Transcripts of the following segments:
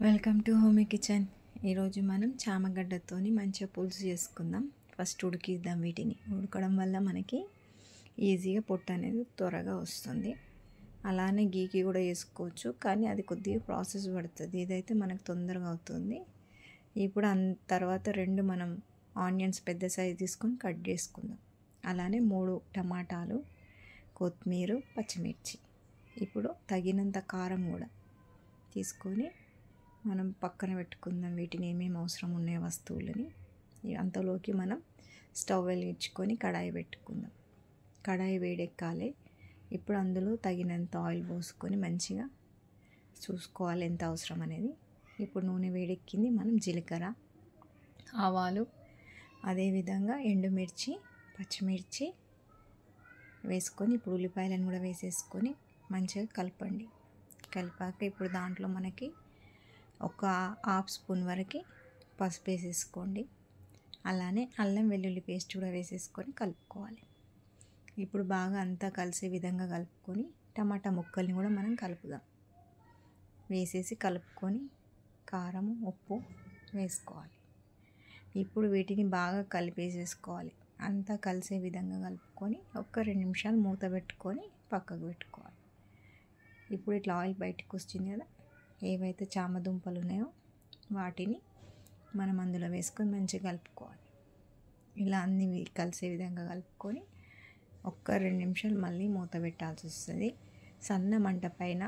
Welcome to Homi kitchen. ఈరోజు మనం చామగడ్డతోని మంచిగా పులుసు చేసుకుందాం. ఫస్ట్ ఉడికిద్దాం. వీటిని ఉడకడం వల్ల మనకి ఈజీగా పొట్టు అనేది త్వరగా వస్తుంది. అలానే గీకి కూడా చేసుకోవచ్చు, కానీ అది కొద్దిగా ప్రాసెస్ పడుతుంది. ఇదైతే మనకు తొందరగా అవుతుంది. ఇప్పుడు తర్వాత మనం ఆనియన్స్ పెద్ద సైజు తీసుకొని కట్ చేసుకుందాం. అలానే 3 టమాటాలు, కొత్తిమీర, పచ్చిమిర్చి. ఇప్పుడు తగినంత కారం కూడా తీసుకొని మనం పక్కన పెట్టుకుందాం. వీటిని ఏమేమి అవసరం ఉన్నాయి వస్తువులని. అంతలోకి మనం స్టవ్ వెలిగించుకొని కడాయి పెట్టుకుందాం. కడాయి వేడెక్కాలి. ఇప్పుడు అందులో తగినంత ఆయిల్ పోసుకొని మంచిగా చూసుకోవాలి ఎంత అవసరం అనేది. ఇప్పుడు నూనె వేడెక్కింది. మనం జీలకర్ర, ఆవాలు, అదేవిధంగా ఎండుమిర్చి, పచ్చిమిర్చి వేసుకొని ఇప్పుడు ఉల్లిపాయలను కూడా వేసేసుకొని మంచిగా కలపండి. కలిపాక ఇప్పుడు దాంట్లో మనకి ఒక హాఫ్ స్పూన్ వరకు పసుపు వేసేసుకోండి. అలానే అల్లం వెల్లుల్లి పేస్ట్ కూడా వేసేసుకొని కలుపుకోవాలి. ఇప్పుడు బాగా అంతా కలిసే విధంగా కలుపుకొని టమాటా ముక్కల్ని కూడా మనం కలుపుదాం. వేసేసి కలుపుకొని కారం, ఉప్పు వేసుకోవాలి. ఇప్పుడు వీటిని బాగా కలిపేసేసుకోవాలి. అంతా కలిసే విధంగా కలుపుకొని ఒక 2 నిమిషాలు మూత పెట్టుకొని పక్కకు పెట్టుకోవాలి. ఇప్పుడు ఇట్లా ఆయిల్ బయటకు వచ్చింది కదా, ఏవైతే చామదుంపలు ఉన్నాయో వాటిని మనం అందులో వేసుకొని మంచిగా కలుపుకోవాలి. ఇలా అన్నీ కలిసే విధంగా కలుపుకొని ఒక్క 2 నిమిషాలు మళ్ళీ మూత పెట్టాల్సి వస్తుంది. సన్న మంట పైన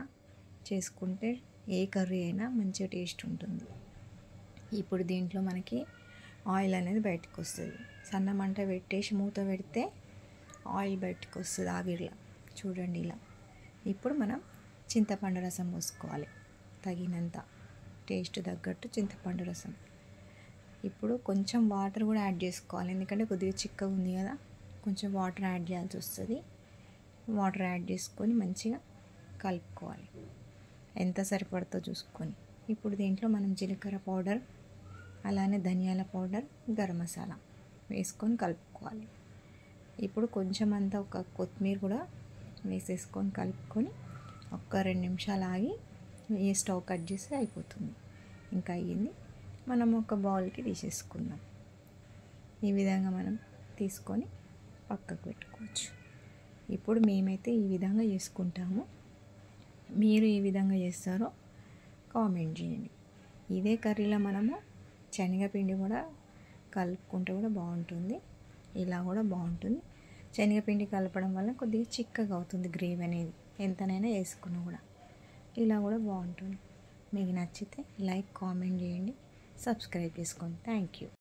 చేసుకుంటే ఏ కర్రీ అయినా మంచిగా టేస్ట్ ఉంటుంది. ఇప్పుడు దీంట్లో మనకి ఆయిల్ అనేది బయటకు వస్తుంది. సన్న మంట పెట్టేసి మూత పెడితే ఆయిల్ బయటకు వస్తుంది ఆవిరిలా. చూడండి ఇలా. ఇప్పుడు మనం చింతపండు రసం పోసుకోవాలి. తగినంత టేస్ట్ తగ్గట్టు చింతపండు రసం. ఇప్పుడు కొంచెం వాటర్ కూడా యాడ్ చేసుకోవాలి, ఎందుకంటే కొద్దిగా చిక్కగా ఉంది కదా, కొంచెం వాటర్ యాడ్ చేయాల్సి వస్తుంది. వాటర్ యాడ్ చేసుకొని మంచిగా కలుపుకోవాలి, ఎంత సరిపడుతో చూసుకొని. ఇప్పుడు దీంట్లో మనం జీలకర్ర పౌడర్, అలానే ధనియాల పౌడర్, గరం మసాలా వేసుకొని కలుపుకోవాలి. ఇప్పుడు కొంచెం అంతా ఒక కొత్తిమీర కూడా వేసేసుకొని కలుపుకొని ఒక్క 2 నిమిషాలు ఆగి ఈ స్టవ్ కట్ చేస్తే అయిపోతుంది. ఇంకా అయ్యింది. మనం ఒక బౌల్కి తీసేసుకుందాం. ఈ విధంగా మనం తీసుకొని పక్కకు పెట్టుకోవచ్చు. ఇప్పుడు మేమైతే ఈ విధంగా చేసుకుంటాము. మీరు ఏ విధంగా చేస్తారో కామెంట్ చేయండి. ఇదే కర్రీలో మనము శనగపిండి కూడా కలుపుకుంటే కూడా బాగుంటుంది. ఇలా కూడా బాగుంటుంది. శనగపిండి కలపడం వల్ల కొద్దిగా చిక్కగా అవుతుంది గ్రేవీ అనేది. ఎంతనైనా వేసుకున్నా కూడా ఇలా కూడా బాగుంటుంది. మీకు నచ్చితే లైక్, కామెంట్ చేయండి, సబ్స్క్రైబ్ చేసుకోండి. Thank you.